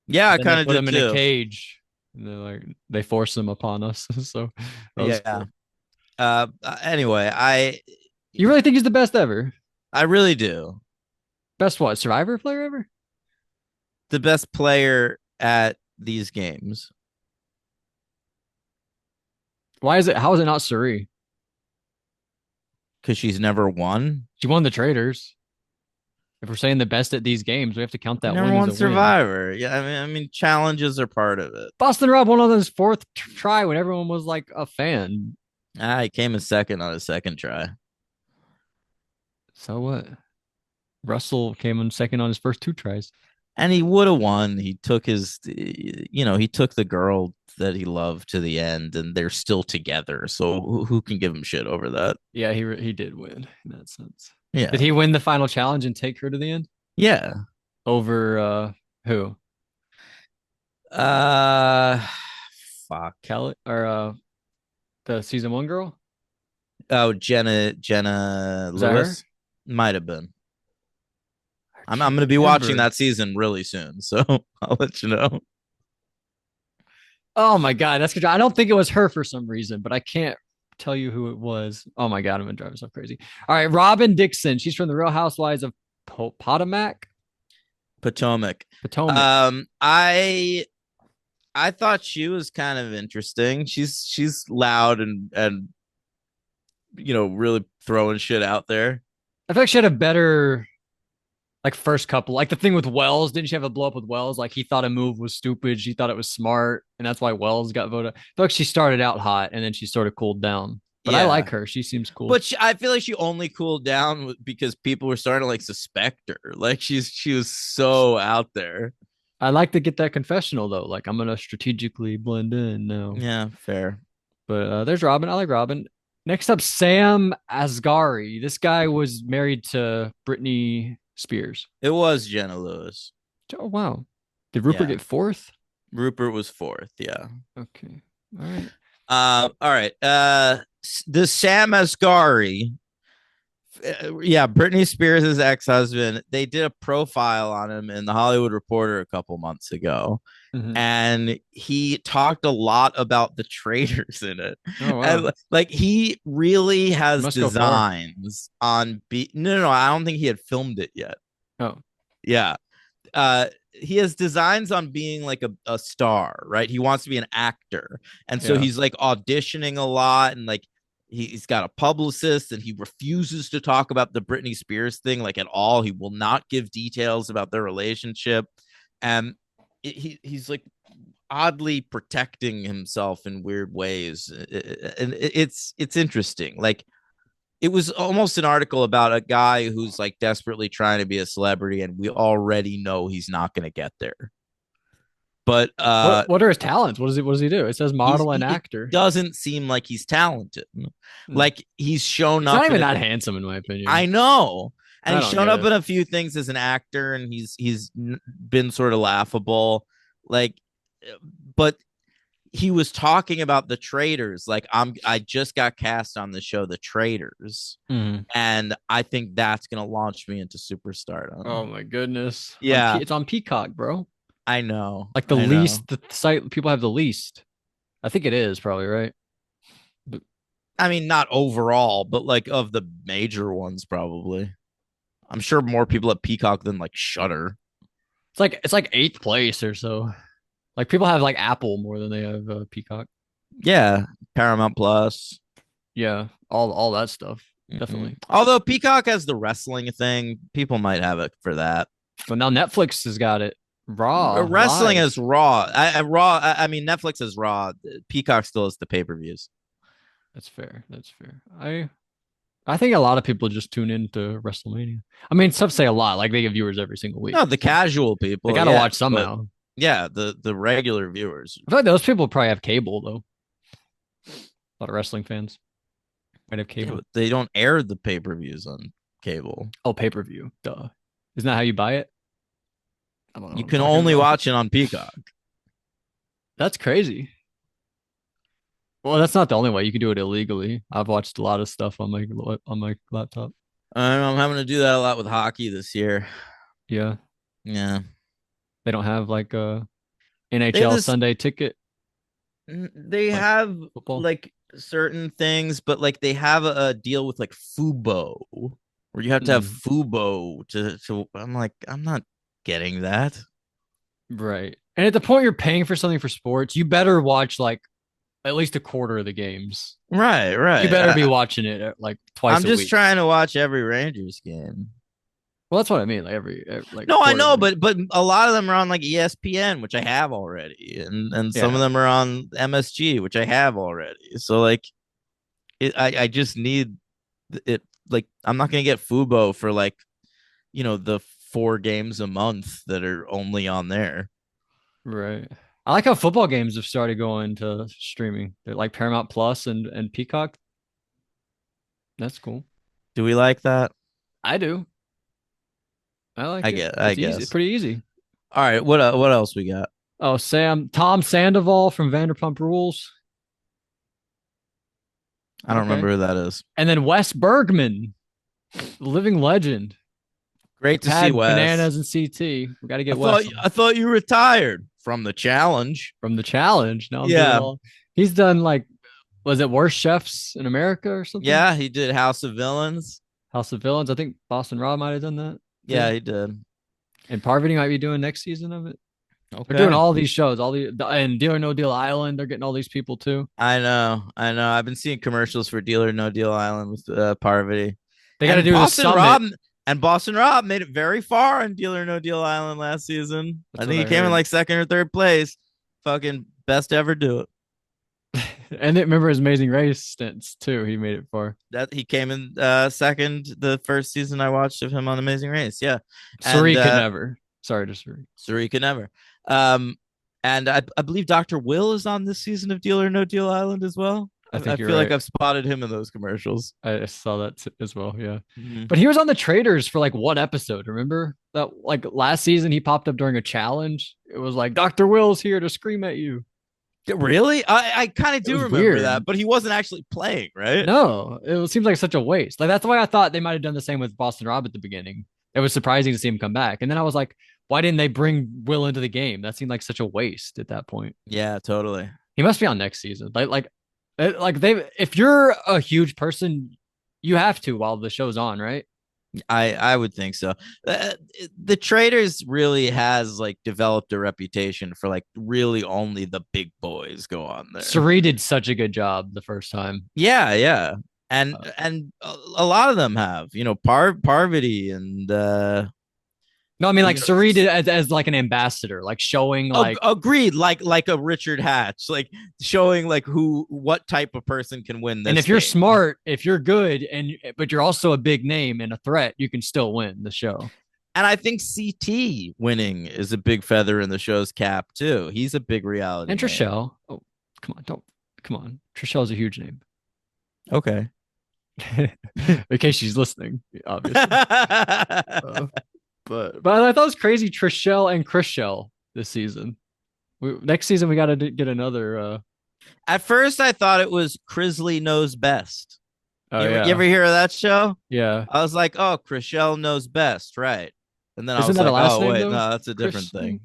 B: Yeah, I
A: Then they
B: kind of
A: put
B: did
A: him in a
B: too.
A: cage. And they're like they force him upon us. So that was
B: Yeah.
A: cool.
B: Anyway,
A: You really think he's the best ever?
B: I really do.
A: Best what? Survivor player ever?
B: The best player at these games
A: Why is it? How is it not Suri?
B: because she's never won.
A: She won the Traitors. If we're saying the best at these games, we have to count that
B: Never
A: win as
B: won
A: a win.
B: Survivor. Yeah, I mean, challenges are part of it.
A: Boston Rob won on his fourth try when everyone was like a fan.
B: He came in second on his second try.
A: So what? Russell came in second on his first two tries.
B: And he would have won. He took he took the girl that he loved to the end, and they're still together. So who can give him shit over that?
A: Yeah, he did win in that sense. Did
B: Yeah,
A: he win the final challenge and take her to the end
B: yeah.
A: over who?
B: Uh, Fuck.
A: Kelly or the season one girl?
B: Oh, Jenna
A: Was that her?
B: Lewis might have been.
A: I
B: I'm
A: can't
B: gonna be watching
A: remember.
B: that season really soon, so I'll let you know.
A: Oh my god, that's good. I don't think it was her for some reason, but I can't. tell you who it was. Oh my god, I'm gonna drive myself crazy. All right, Robin Dixon. She's from the Real Housewives of Potomac.
B: Potomac.
A: Potomac.
B: I thought she was kind of interesting. She's loud and really throwing shit out there.
A: I feel like she had a better like first couple. Like the thing with Wells, didn't she have a blow up with Wells? Like he thought a move was stupid, she thought it was smart, and that's why Wells got voted. I feel like she started out hot and then she sort of cooled down. But I
B: Yeah.
A: like her. She seems cool.
B: But I feel like she only cooled down because people were starting to like suspect her. Like she was so out there.
A: I like to get that confessional though. Like I'm gonna strategically blend in now.
B: Yeah, fair.
A: But there's Robin. I like Robin. Next up, Sam Asghari. This guy was married to Britney Spears.
B: It was Jenna Lewis.
A: Oh wow. Did Rupert
B: Yeah.
A: get fourth?
B: Rupert was fourth. Yeah.
A: Okay. All right.
B: All right. The Sam Asghari. Yeah, Britney Spears' ex-husband. They did a profile on him in the Hollywood Reporter a couple months ago,
A: Mm-hmm.
B: and he talked a lot about the traitors in it.
A: Oh wow.
B: And like he really
A: You
B: has
A: must go far.
B: designs on no, I don't think he had filmed it yet.
A: Oh.
B: Yeah. He has designs on being like a star, right? He wants to be an actor. And so
A: Yeah.
B: he's like auditioning a lot and like he's got a publicist and he refuses to talk about the Britney Spears thing like at all. He will not give details about their relationship. And he's like oddly protecting himself in weird ways. And it's interesting. Like it was almost an article about a guy who's like desperately trying to be a celebrity and we already know he's not going to get there. But
A: What are his talents? What does he do? It says model and
B: it
A: actor.
B: doesn't seem like he's talented.
A: Hmm.
B: Like he's shown
A: He's not
B: up
A: even
B: in
A: that handsome in my opinion.
B: I know. And
A: I
B: he's
A: don't
B: shown
A: get
B: up
A: it.
B: in a few things as an actor and he's been sort of laughable. Like but he was talking about the Traitors. Like I just got cast on the show The Traitors,
A: Mm.
B: and I think that's gonna launch me into superstardom.
A: Oh my goodness.
B: Yeah,
A: It's on Peacock, bro.
B: I know,
A: Like
B: I know.
A: the site people have the least. I think it is probably right. But
B: I mean, not overall, but like of the major ones, probably. I'm sure more people at Peacock than like Shutter.
A: it's like eighth place or so. Like people have like Apple more than they have Peacock.
B: Yeah, Paramount Plus.
A: Yeah, all that stuff
B: Mm-mm.
A: definitely.
B: Although Peacock has the wrestling thing, people might have it for that.
A: But now Netflix has got it. Raw
B: Wrestling
A: live.
B: is Raw. Raw. I mean, Netflix is Raw. Peacock still has the pay-per-views.
A: That's fair. That's fair. I think a lot of people just tune into WrestleMania. I mean, some say a lot, like they get viewers every single week.
B: No, the
A: So
B: casual
A: they
B: people,
A: got to
B: yeah,
A: watch
B: but
A: somehow.
B: yeah, the regular viewers.
A: I feel like those people probably have cable though. A lot of wrestling fans might have
B: Yeah,
A: cable.
B: but they don't air the pay-per-views on cable.
A: Oh, pay per view. Duh. Isn't that how you buy it? I don't know
B: You
A: what I'm
B: can
A: talking
B: only
A: about.
B: watch it on Peacock.
A: That's crazy. Well, that's not the only way. You can do it illegally. I've watched a lot of stuff on my laptop.
B: I'm having to do that a lot with hockey this year.
A: Yeah,
B: Yeah,
A: they don't have like a
B: they have
A: NHL
B: this.
A: Sunday ticket
B: They
A: like
B: have
A: football.
B: like certain things, but like they have a deal with like Fubo, where you have to have
A: Mm,
B: Fubo to. I'm like, I'm not getting that.
A: right. And at the point you're paying for something for sports, you better watch like at least a quarter of the games.
B: Right,
A: You
B: right.
A: better be watching it like twice
B: I'm
A: a
B: just
A: week.
B: trying to watch every Rangers game.
A: Well, that's what I mean. Like every like
B: No, I
A: quarter of
B: know,
A: the
B: but a lot of them are on like ESPN, which I have already, and some of
A: yeah,
B: them are on MSG, which I have already. So like, I just need it. Like, I'm not gonna get Fubo for like, the 4 games a month that are only on there.
A: right. I like how football games have started going to streaming. They're like Paramount Plus and Peacock. That's cool.
B: Do we like that?
A: I do. I like it.
B: I
A: It's easy. It's
B: guess.
A: pretty easy.
B: All right, what else we got?
A: Oh, Tom Sandoval from Vanderpump Rules.
B: I don't
A: Okay.
B: remember who that is.
A: And then Wes Bergman, living legend.
B: Great to see
A: Had
B: Wes.
A: bananas and CT. We got to get Wes on
B: I thought you retired from the challenge.
A: from the challenge. Now I'm doing
B: Yeah,
A: all. He's done like Was it Worst Chefs in America or something?
B: Yeah, he did House of Villains.
A: House of Villains. I think Boston Rob might have done that
B: Yeah,
A: too.
B: he did.
A: And Parvati might be doing next season of it. They're doing
B: Okay.
A: all these shows, all the and Deal or No Deal Island. They're getting all these people too.
B: I know. I know. I've been seeing commercials for Deal or No Deal Island with Parvati.
A: They got to
B: And
A: do the
B: Boston
A: summit.
B: Rob and Boston Rob made it very far on Deal or No Deal Island last season. I
A: That's
B: think
A: what
B: he
A: I
B: came in
A: heard.
B: like second or third place. Fucking best ever do it.
A: And they remember his Amazing Race stints too. He made it far.
B: That he came in second the first season I watched of him on Amazing Race. Yeah. And
A: Suri could never. Sorry to Suri.
B: Sarika never. Um and I believe Dr. Will is on this season of Deal or No Deal Island as well.
A: I
B: I
A: think you're
B: feel like
A: right.
B: I've spotted him in those commercials.
A: I saw that as well. Yeah,
B: Mhm.
A: but he was on the Traitors for like one episode. Remember that? Like last season, he popped up during a challenge. It was like Doctor Will's here to scream at you.
B: Really? I kind of
A: It
B: do
A: was
B: remember
A: weird.
B: that, but he wasn't actually playing, right?
A: No, it seems like such a waste. Like that's why I thought they might have done the same with Boston Rob at the beginning. It was surprising to see him come back, and then I was like, why didn't they bring Will into the game? That seemed like such a waste at that point.
B: Yeah, totally.
A: He must be on next season. Like they. If you're a huge person, you have to while the show's on, right?
B: I would think so. Uh, the Traders really has like developed a reputation for like really only the big boys go on there.
A: Suri did such a good job the first time.
B: Yeah, yeah. And
A: Uh,
B: a lot of them have, Parvati and
A: no, I mean like
B: you know
A: Suri did as like an ambassador, like showing like,
B: agreed, like a Richard Hatch, like showing like what type of person can win
A: and
B: this
A: if you're
B: game.
A: smart, if you're good, and but you're also a big name and a threat, you can still win the show.
B: And I think CT winning is a big feather in the show's cap too. He's a big reality
A: And
B: name.
A: Trishelle, oh come on, don't come on, Trishelle's a huge name.
B: Okay.
A: In case she's listening, obviously. Uh, but I thought it was crazy. Trishelle and Chrishell this season. Next season we got to get another.
B: At first, I thought it was Crisley Knows Best.
A: Oh
B: You
A: yeah,
B: ever hear of that show?
A: yeah.
B: I was like, oh, Chriselle knows best, right? And then I
A: Isn't
B: was
A: that a
B: like,
A: last
B: oh,
A: name
B: wait,
A: though?
B: no, that's a different
A: Chrisley.
B: thing.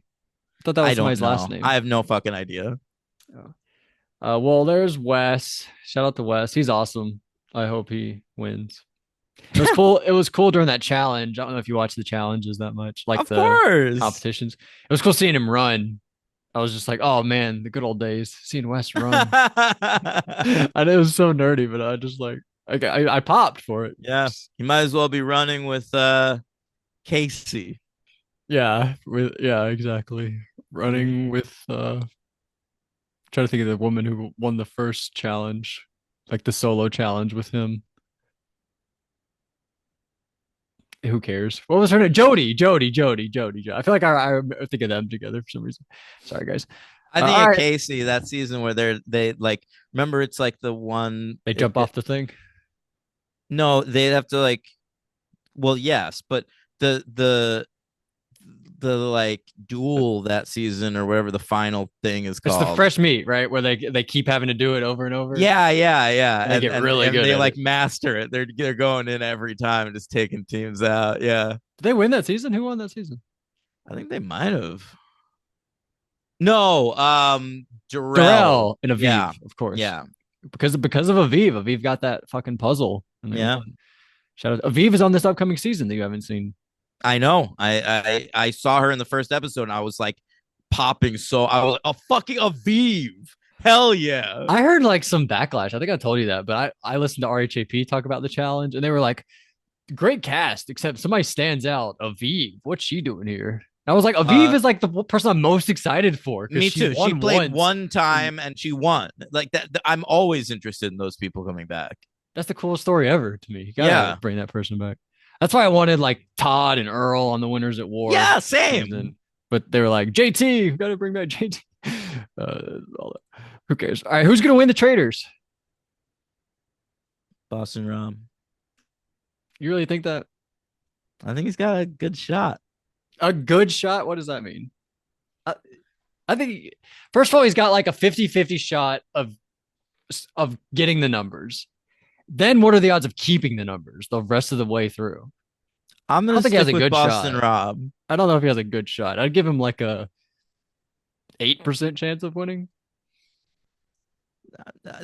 A: I thought that
B: I
A: was
B: don't
A: somebody's last
B: know. I
A: name.
B: have no fucking idea.
A: Oh. Well, there's Wes. Shout out to Wes. He's awesome. I hope he wins. It was cool. It was cool during that challenge. I don't know if you watch the challenges that much, like
B: Of
A: the
B: course.
A: competitions. It was cool seeing him run. I was just like, oh man, the good old days, seeing Wes run. I know it was so nerdy, but I just like, I popped for it.
B: Yeah, you might as well be running with Casey.
A: Yeah, yeah, exactly. Running
B: Mhm.
A: with trying to think of the woman who won the first challenge, like the solo challenge with him. Who cares? What was her name? Jody. I feel like I think of them together for some reason. Sorry, guys.
B: I think
A: All
B: at
A: right,
B: Casey that season where they like remember it's like the one
A: they jump off the thing.
B: no they'd have to like well yes but the the the like duel that season or whatever the final thing is
A: It's the
B: called.
A: fresh meat, right? Where they keep having to do it over and over,
B: Yeah,
A: and they get really
B: and
A: good
B: they
A: at
B: like
A: it.
B: master it. They're going in every time and just taking teams out. Yeah,
A: Did they win that season? Who won that season?
B: I think they might have. No, Darrell.
A: Darrell and
B: Yeah,
A: Aviv, of course,
B: yeah,
A: because of Aviv. Aviv got that fucking puzzle, and they
B: yeah.
A: won. Shout out. Aviv is on this upcoming season that you haven't seen.
B: I know. I saw her in the first episode and I was like popping. So I was like, a fucking Aviv. Hell yeah.
A: I heard like some backlash. I think I told you that, but I listened to RHAP talk about the challenge, and they were like, "Great cast, except somebody stands out. Aviv, what's she doing here?" And I was like, Aviv
B: Uh,
A: is like the person I'm most excited for because
B: Me
A: she's
B: too. She
A: won
B: played
A: once,
B: one
A: and
B: time and she won. Like that. I'm always interested in those people coming back.
A: that's the coolest story ever to me. You gotta
B: Yeah.
A: bring that person back. That's why I wanted like Todd and Earl on the Winners at War
B: Yeah. Same.
A: season, but they were like, JT, we gotta bring back JT. All that. Who cares? All right, who's gonna win the Traders?
B: Boston Rom.
A: You really think that
B: I think he's got a good shot.
A: a good shot? What does that mean? I, I think first of all, he's got like a 50-50 shot of getting the numbers. Then what are the odds of keeping the numbers the rest of the way through?
B: I'm
A: I
B: gonna
A: don't think he has
B: stick
A: a
B: with
A: good
B: Boston
A: shot.
B: Rob.
A: I don't know if he has a good shot. I'd give him like a 8% chance of winning.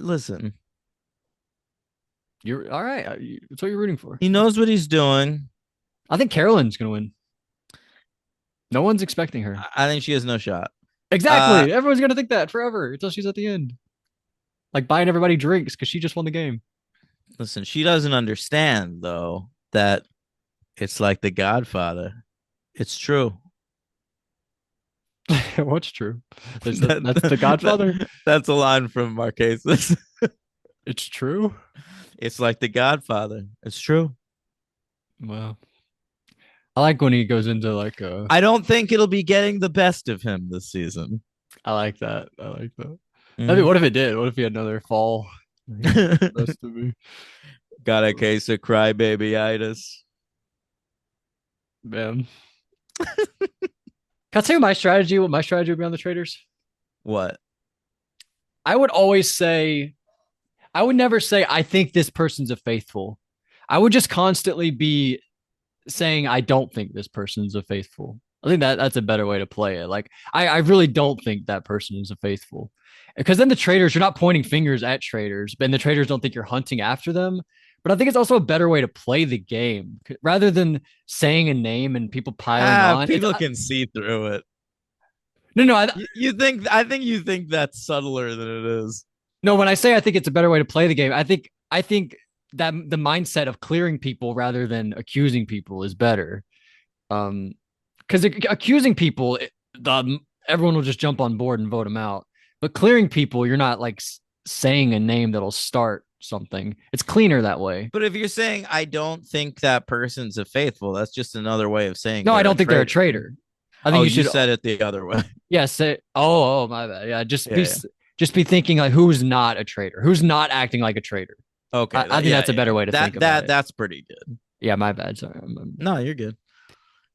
B: Listen.
A: You're all right. That's what you're rooting for.
B: He knows what he's doing.
A: I think Carolyn's gonna win. No one's expecting her.
B: I think she has no shot. Uh,
A: Exactly. Everyone's gonna think that forever until she's at the end, like buying everybody drinks because she just won the game.
B: Listen, she doesn't understand though that it's like The Godfather. It's true.
A: What's true?
B: that,
A: That's the Godfather.
B: that's a line from Marquesas.
A: It's true.
B: It's like The Godfather. It's true.
A: Well, I like when he goes into like
B: I don't think it'll be getting the best of him this season.
A: I like that. I like that. I mean,
B: Mm.
A: what if it did? What if he had another fall? Rest of me,
B: Got a case of crybaby-itis.
A: man. Can I tell you my strategy? What my strategy would be on the traders?
B: What?
A: I would always say, I would never say, I think this person's a faithful. I would just constantly be saying, I don't think this person's a faithful. I think that's a better way to play it. Like, I really don't think that person is a faithful. Because then the traders, you're not pointing fingers at traders, and the traders don't think you're hunting after them. But I think it's also a better way to play the game rather than saying a name and people piling on.
B: People can see through it.
A: No, no,
B: You think? I think you think that's subtler than it is.
A: no. When I say I think it's a better way to play the game, I think that the mindset of clearing people rather than accusing people is better. Because accusing people, everyone will just jump on board and vote them out. But clearing people, you're not like saying a name that'll start something. It's cleaner that way.
B: But if you're saying I don't think that person's a faithful, that's just another way of saying
A: No, I
B: they're a
A: don't think they're a
B: traitor.
A: traitor. I think
B: Oh,
A: you
B: you
A: should.
B: said it the other way.
A: Yeah, say. Oh, my bad. Yeah,
B: Yeah, yeah.
A: just be thinking like who's not a traitor, who's not acting like a traitor.
B: Okay.
A: I think
B: Yeah,
A: that's a
B: yeah,
A: better
B: yeah.
A: way to think
B: That
A: about
B: that
A: it.
B: that's pretty good.
A: Yeah, my bad. Sorry.
B: No, you're good.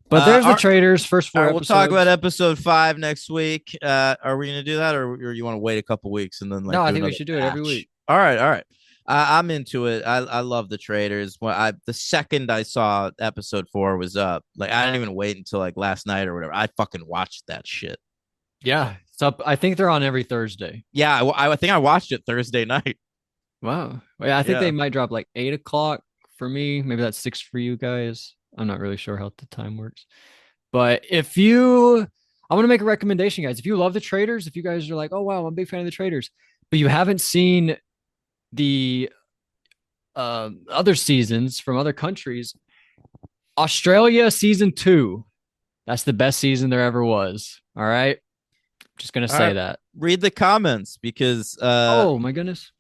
A: But there's the
B: All
A: traders first
B: all
A: four
B: right, we'll talk about
A: episodes.
B: episode 5 next week. Are we gonna do that, or you want to wait a couple weeks and then
A: No,
B: like
A: I
B: do
A: think we
B: another
A: should do it every
B: batch?
A: week.
B: All right, all right. I'm into it. I love the traders. When the second I saw episode 4 was up, like I didn't even wait until like last night or whatever. I fucking watched that shit.
A: Yeah, it's up. I think they're on every Thursday.
B: Yeah, I think I watched it Thursday night.
A: Wow. Yeah, I think they
B: Yeah.
A: might drop like 8 o'clock for me. Maybe that's 6 for you guys. I'm not really sure how the time works. But I want to make a recommendation, guys. If you love the traders, if you guys are like, oh wow, I'm a big fan of the traders, but you haven't seen the other seasons from other countries, Australia season 2, that's the best season there ever was. All right. Just gonna
B: All
A: say
B: right.
A: that.
B: Read the comments because
A: Oh my goodness.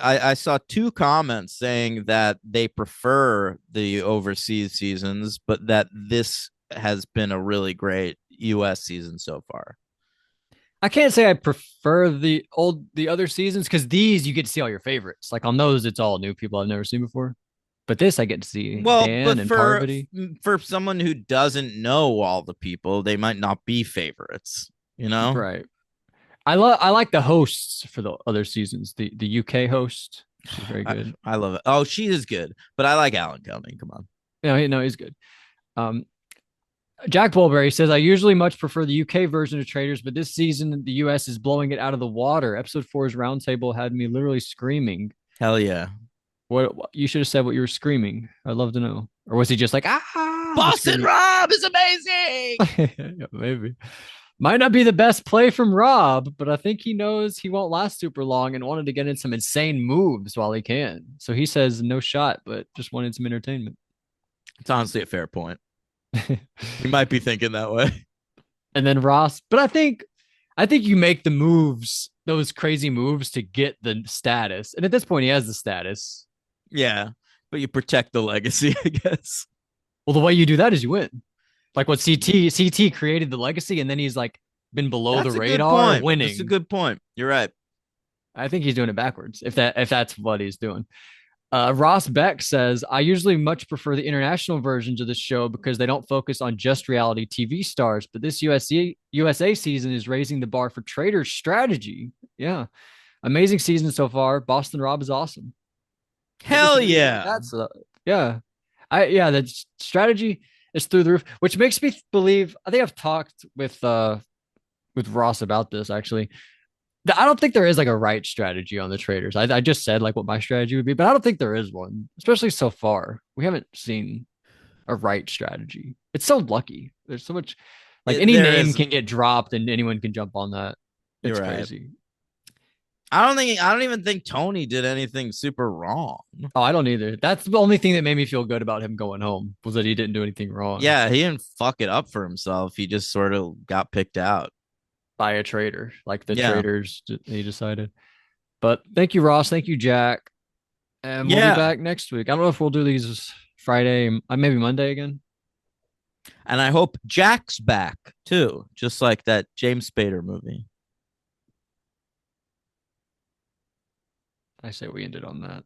B: I saw 2 comments saying that they prefer the overseas seasons, but that this has been a really great US season so far.
A: I can't say I prefer the other seasons because these you get to see all your favorites. Like on those, it's all new people I've never seen before. But this I get to see
B: Well,
A: Dan
B: but
A: and Parvati.
B: for someone who doesn't know all the people, they might not be favorites, you know?
A: Right. I like the hosts for the other seasons. The UK host, she's very good.
B: I love it. Oh, she is good, but I like Alan Cumming. Come on.
A: No, he's good. Um, Jack Bulberry says I usually much prefer the UK version of Traders, but this season the US is blowing it out of the water. Episode 4's roundtable had me literally screaming.
B: Hell yeah.
A: What you should have said what you were screaming. I'd love to know. Or was he just like
B: Boston Rob is amazing.
A: Yeah, maybe. Might not be the best play from Rob, but I think he knows he won't last super long and wanted to get in some insane moves while he can. So he says no shot, but just wanted some entertainment.
B: It's honestly a fair point. You might be thinking that way.
A: And then Ross, but I think you make the moves, those crazy moves to get the status. And at this point he has the status.
B: Yeah, but you protect the legacy, I guess.
A: Well, the way you do that is you win. Like what CT created the legacy and then he's like been below
B: That's
A: the
B: a good
A: radar
B: point.
A: winning.
B: That's a good point. You're right.
A: I think he's doing it backwards if that's what he's doing. Ross Beck says, I usually much prefer the international versions of the show because they don't focus on just reality TV stars, but this USA season is raising the bar for traders strategy. Yeah. Amazing season so far. Boston Rob is awesome. Can't
B: Hell
A: disagree.
B: yeah.
A: Yeah. The strategy is through the roof, which makes me believe I think I've talked with Ross about this actually. I don't think there is like a right strategy on the traders. I just said like what my strategy would be, but I don't think there is one, especially so far. We haven't seen a right strategy. It's so lucky. There's so much, like any
B: There
A: name
B: is.
A: can get dropped and anyone can jump on that. It's
B: You're right.
A: crazy.
B: I don't even think Tony did anything super wrong.
A: Oh, I don't either. That's the only thing that made me feel good about him going home was that he didn't do anything wrong
B: Yeah, he didn't fuck it up for himself. He just sort of got picked out.
A: by a trader, like the
B: Yeah.
A: traders he decided. But thank you, Ross. Thank you, Jack. And we'll be
B: Yeah.
A: back next week. I don't know if we'll do these Friday, maybe Monday again.
B: And I hope Jack's back too, just like that James Spader movie.
A: I say we ended on that.